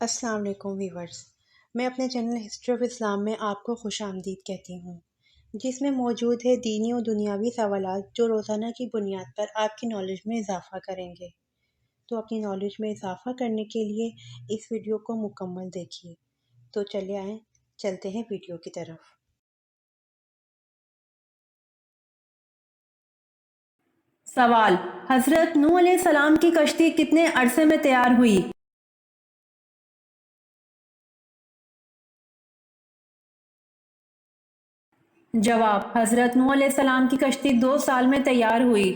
السلام علیکم ویورز، میں اپنے چینل ہسٹری آف اسلام میں آپ کو خوش آمدید کہتی ہوں، جس میں موجود ہے دینی و دنیاوی سوالات جو روزانہ کی بنیاد پر آپ کی نالج میں اضافہ کریں گے۔ تو اپنی نالج میں اضافہ کرنے کے لیے اس ویڈیو کو مکمل دیکھیے۔ تو چلے آئیں، چلتے ہیں ویڈیو کی طرف۔ سوال: حضرت نوح علیہ السلام کی کشتی کتنے عرصے میں تیار ہوئی؟ جواب: حضرت نوح علیہ السلام کی کشتی 2 سال میں تیار ہوئی۔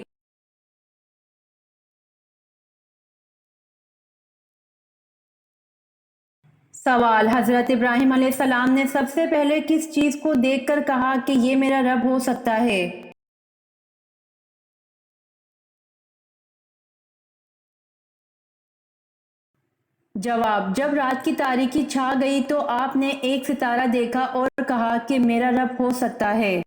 سوال: حضرت ابراہیم علیہ السلام نے سب سے پہلے کس چیز کو دیکھ کر کہا کہ یہ میرا رب ہو سکتا ہے؟ جواب: جب رات کی تاریکی چھا گئی تو آپ نے ایک ستارہ دیکھا اور کہا کہ میرا رب ہو سکتا ہے۔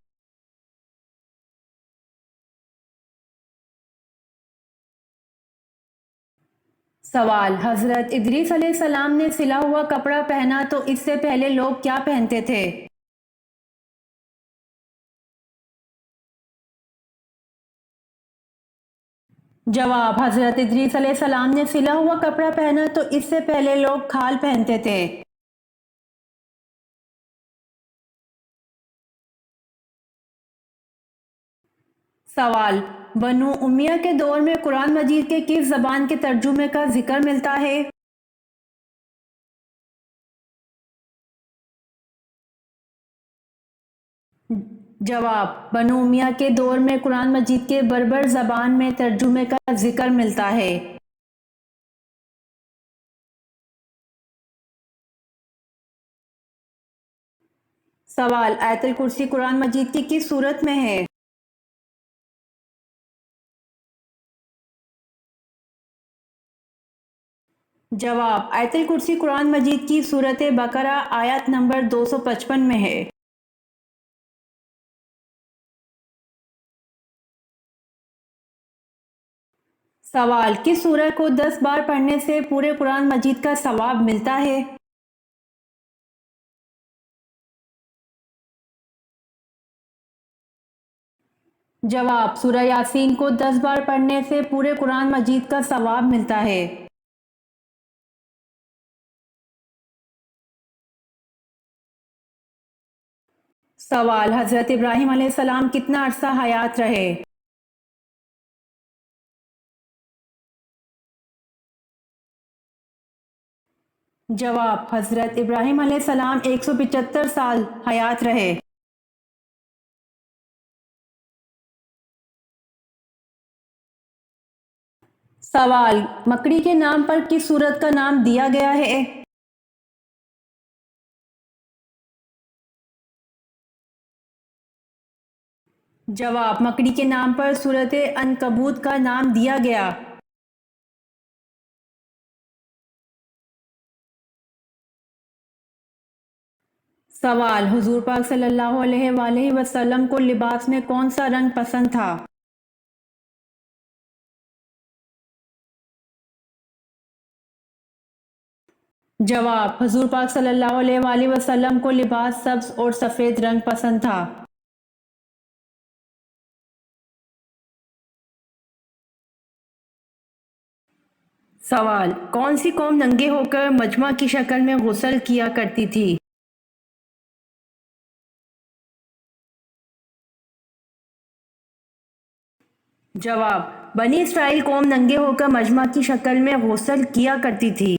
سوال: حضرت ادریس علیہ السلام نے سلا ہوا کپڑا پہنا تو اس سے پہلے لوگ کیا پہنتے تھے؟ جواب: حضرت ادریس علیہ السلام نے سلا ہوا کپڑا پہنا تو اس سے پہلے لوگ کھال پہنتے تھے۔ سوال: بنو امیہ کے دور میں قرآن مجید کے کس زبان کے ترجمے کا ذکر ملتا ہے؟ جواب: بنو امیہ کے دور میں قرآن مجید کے بربر زبان میں ترجمے کا ذکر ملتا ہے۔ سوال: آیت الکرسی قرآن مجید کی کس سورت میں ہے؟ جواب: آیت الکرسی قرآن مجید کی سورت بقرہ آیت نمبر 255 میں ہے۔ سوال: کس سورہ کو 10 بار پڑھنے سے پورے قرآن مجید کا ثواب ملتا ہے؟ جواب: سورہ یاسین کو 10 بار پڑھنے سے پورے قرآن مجید کا ثواب ملتا ہے۔ سوال: حضرت ابراہیم علیہ السلام کتنا عرصہ حیات رہے؟ جواب: حضرت ابراہیم علیہ السلام 175 سال حیات رہے۔ سوال: مکڑی کے نام پر کس سورت کا نام دیا گیا ہے؟ جواب: مکڑی کے نام پر سورت عنکبوت کا نام دیا گیا۔ سوال: حضور پاک صلی اللہ علیہ وآلہ وسلم کو لباس میں کون سا رنگ پسند تھا؟ جواب: حضور پاک صلی اللہ علیہ وآلہ وسلم کو لباس سبز اور سفید رنگ پسند تھا۔ سوال: کون سی قوم ننگے ہو کر مجمع کی شکل میں غسل کیا کرتی تھی؟ جواب: بنی اسرائیل قوم ننگے ہو کر مجمع کی شکل میں غسل کیا کرتی تھی۔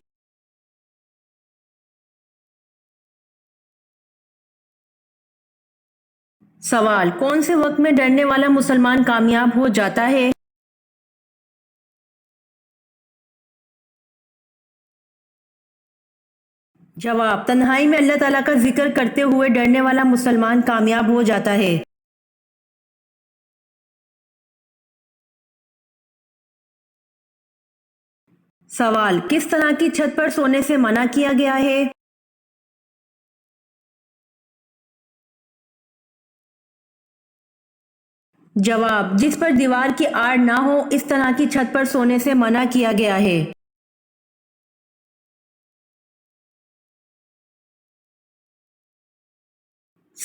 سوال: کون سے وقت میں ڈرنے والا مسلمان کامیاب ہو جاتا ہے؟ جواب: تنہائی میں اللہ تعالیٰ کا ذکر کرتے ہوئے ڈرنے والا مسلمان کامیاب ہو جاتا ہے۔ سوال: کس طرح کی چھت پر سونے سے منع کیا گیا ہے؟ جواب: جس پر دیوار کی آڑ نہ ہو اس طرح کی چھت پر سونے سے منع کیا گیا ہے۔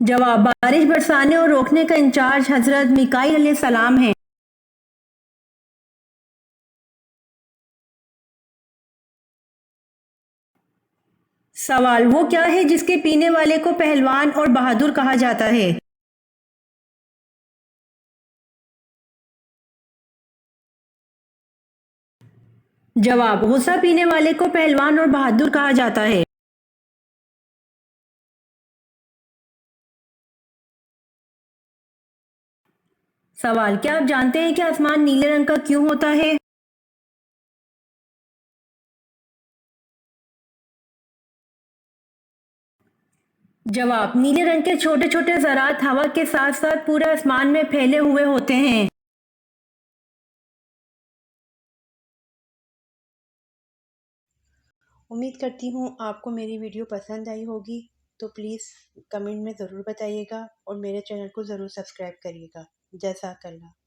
جواب: بارش برسانے اور روکنے کا انچارج حضرت میکائیل علیہ السلام ہیں۔ سوال: وہ کیا ہے جس کے پینے والے کو پہلوان اور بہادر کہا جاتا ہے؟ جواب: غصہ پینے والے کو پہلوان اور بہادر کہا جاتا ہے۔ سوال: کیا آپ جانتے ہیں کہ آسمان نیلے رنگ کا کیوں ہوتا ہے؟ جواب: نیلے رنگ کے چھوٹے چھوٹے ذرات ہوا کے ساتھ ساتھ پورے آسمان میں پھیلے ہوئے ہوتے ہیں۔ امید کرتی ہوں آپ کو میری ویڈیو پسند آئی ہوگی، تو پلیز کمنٹ میں ضرور بتائیے گا اور میرے چینل کو ضرور سبسکرائب کریے گا۔ جزاک اللہ۔